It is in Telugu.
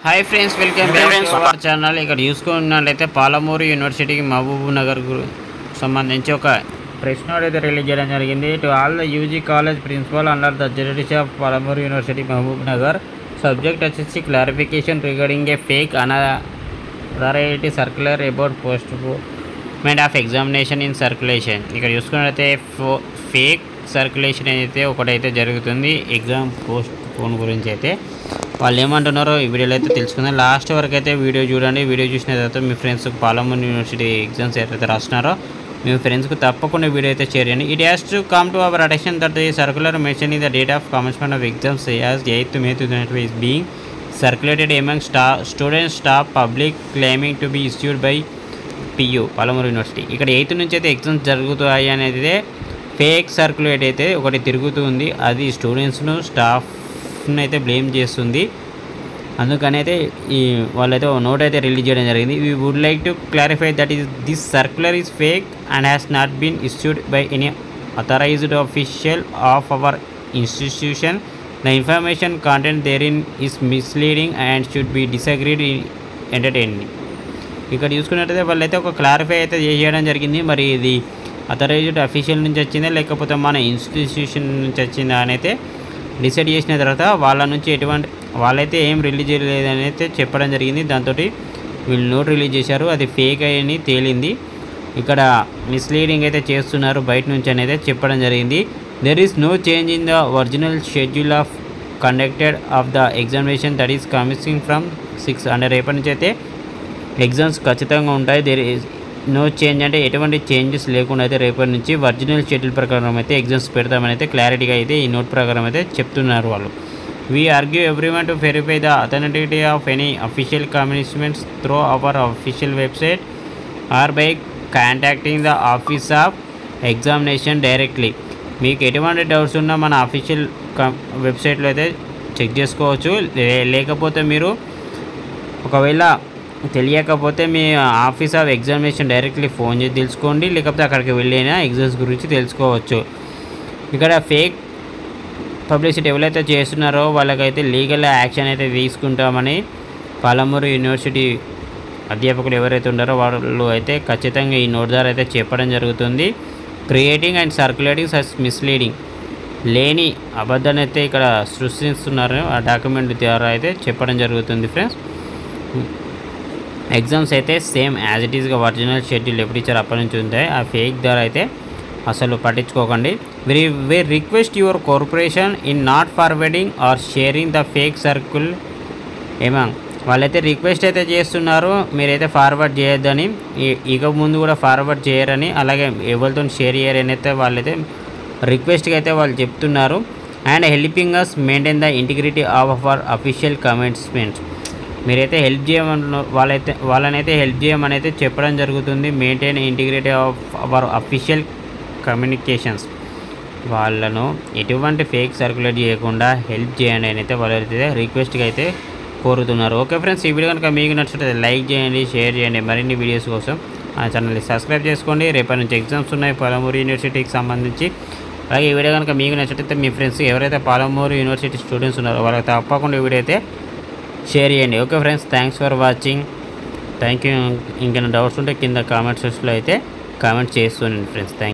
Hi friends, welcome back to our channel. ఇక్కడ చూసుకున్నట్లయితే పాలమూరు యూనివర్సిటీకి మహబూబ్ నగర్ సంబంధించి ఒక ప్రెస్ నోట్ అయితే రిలీజ్ చేయడం జరిగింది. To all the UG college principal under the JDC of Palamuru university Mahabubnagar, subject వచ్చేసి clarification regarding a fake authority circular about postponement of examination in circulation. ఇక్కడ చూసుకున్నట్లయితే ఫేక్ సర్క్యులేషన్ అయితే ఒకటైతే జరుగుతుంది ఎగ్జామ్ పోస్ట్ పోన్ గురించి. అయితే వాళ్ళు ఏమంటున్నారో ఈ వీడియోలో అయితే తెలుసుకుందాం. లాస్ట్ వరకు అయితే వీడియో చూడండి. వీడియో చూసిన తర్వాత మీ ఫ్రెండ్స్కి పాలమూరు యూనివర్సిటీ ఎగ్జామ్స్ ఏదైతే రాస్తున్నారో మీ ఫ్రెండ్స్కి తప్పకుండా వీడియో అయితే షేర్ చేయండి. It has to come to our attention that the circular mentioning the date of commencement of exams as 8th May 2025 is being circulated among students, staff, public, claiming to be issued by PU Palamuru university. ఇక్కడ 8th నుంచి అయితే ఎగ్జామ్స్ జరుగుతాయి అనేది ఫేక్ సర్క్యులేట్ అయితే ఒకటి తిరుగుతుంది. అది స్టూడెంట్స్ను స్టాఫ్ను అయితే బ్లేమ్ చేస్తుంది. అందుకని అయితే వాళ్ళైతే నోట్ అయితే రిలీజ్ చేయడం జరిగింది. We would like to clarify that this circular is fake and has not been issued by any authorized official of our institution. The information content therein is misleading and should be disagreed in entertaining. ఇక్కడ చూసుకున్నట్టయితే వాళ్ళైతే ఒక క్లారిఫై అయితే చేయడం జరిగింది. మరి ఇది అథరైజ్డ్ అఫీషియల్ నుంచి వచ్చిందా లేకపోతే మన ఇన్స్టిట్యూషన్ నుంచి వచ్చిందా అని అయితే డిసైడ్ చేసిన తర్వాత వాళ్ళ నుంచి వాళ్ళైతే ఏం రిలీజ్ చేయలేదని అయితే చెప్పడం జరిగింది. దాంతో వీళ్ళు నోట్ రిలీజ్ చేశారు. అది ఫేక్ అని తేలింది. ఇక్కడ మిస్లీడింగ్ అయితే చేస్తున్నారు బయట నుంచి అనేది చెప్పడం జరిగింది. There is no change in the original schedule of conducted of the examination that is coming from 6 అంటే రేపటి నుంచి అయితే ఎగ్జామ్స్ ఖచ్చితంగా ఉంటాయి. దెర్ ఈస్ నో చేంజ్ అంటే ఎటువంటి చేంజెస్ లేకుండా అయితే రేపటి నుంచి ఒరిజినల్ షెడ్యూల్ ప్రకారం అయితే ఎగ్జామ్స్ పెడతామని అయితే క్లారిటీగా అయితే ఈ నోట్ ప్రకారం అయితే చెప్తున్నారు వాళ్ళు. We argue everyone to verify the authenticity of any official communications through our official website are by contacting the office of examination directly. మీకు ఎటువంటి డౌట్స్ ఉన్నా మన అఫీషియల్ వెబ్సైట్లో అయితే చెక్ చేసుకోవచ్చు. లేకపోతే మీరు ఒకవేళ తెలియకపోతే మీ office of examination directly phone చేసి తెలుసుకోండి. లేకపోతే అక్కడికి వెళ్ళినా ఎగ్జామ్స్ గురించి తెలుసుకోవచ్చు. ఇక్కడ ఫేక్ పబ్లిసిటీ ఎవరైతే చేస్తున్నారో వాళ్ళకైతే లీగల్ యాక్షన్ అయితే తీసుకుంటామని పాలమూరు యూనివర్సిటీ అధ్యాపకులు ఎవరైతే ఉన్నారో వాళ్ళు అయితే ఖచ్చితంగా ఈ నోట్ ద్వారా అయితే చెప్పడం జరుగుతుంది. Creating and circulating such misleading లేని అబద్ధాన్ని అయితే ఇక్కడ సృష్టిస్తున్నారు. ఆ డాక్యుమెంట్ ద్వారా అయితే చెప్పడం జరుగుతుంది. ఫ్రెండ్స్, ఎగ్జామ్స్ అయితే సేమ్ యాజ్ ఇట్ ఈస్గా ఒరిజినల్ షెడ్యూల్ ఎప్పుడు ఇచ్చారు అప్పటి నుంచి ఉంటాయి. ఆ ఫేక్ ద్వారా అయితే అసలు పట్టించుకోకండి. we request your cooperation in not forwarding or sharing the fake circle among. వాళ్ళైతే రిక్వెస్ట్ అయితే చేస్తున్నారు మీరైతే ఫార్వర్డ్ చేయొద్దని, ఇక ముందు కూడా ఫార్వర్డ్ చేయరని, అలాగే ఎవరితో షేర్ చేయరని అయితే వాళ్ళైతే రిక్వెస్ట్గా అయితే వాళ్ళు చెప్తున్నారు. And helping us maintain the integrity of our official commitments. మీరైతే హెల్ప్ చేయమన్నారు, వాళ్ళనైతే హెల్ప్ చేయమని అయితే చెప్పడం జరుగుతుంది. Maintain integrity of our official communications. వాళ్ళను ఎటువంటి ఫేక్ సర్క్యులేట్ చేయకుండా హెల్ప్ చేయండి అని అయితే వాళ్ళైతే రిక్వెస్ట్గా అయితే కోరుతున్నారు. ఓకే ఫ్రెండ్స్, ఈ వీడియో కనుక మీకు నచ్చినట్లయితే లైక్ చేయండి, షేర్ చేయండి. మరిన్ని వీడియోస్ కోసం ఆ ఛానల్ని సబ్స్క్రైబ్ చేసుకోండి. రేపటి నుంచి ఎగ్జామ్స్ ఉన్నాయి పాలమూరు యూనివర్సిటీకి సంబంధించి. అలాగే ఈ వీడియో కనుక మీకు నచ్చినట్లయితే మీ ఫ్రెండ్స్ ఎవరైతే పాలమూరు యూనివర్సిటీ స్టూడెంట్స్ ఉన్నారో వాళ్ళకి తప్పకుండా ఈ వీడియో అయితే షేర్ చేయండి. Okay friends, thanks for watching. Thank you. ఇంకేమైనా డౌట్స్ ఉంటే కింద కామెంట్ సెక్షన్లో అయితే కామెంట్ చేస్తుండండి ఫ్రెండ్స్. థ్యాంక్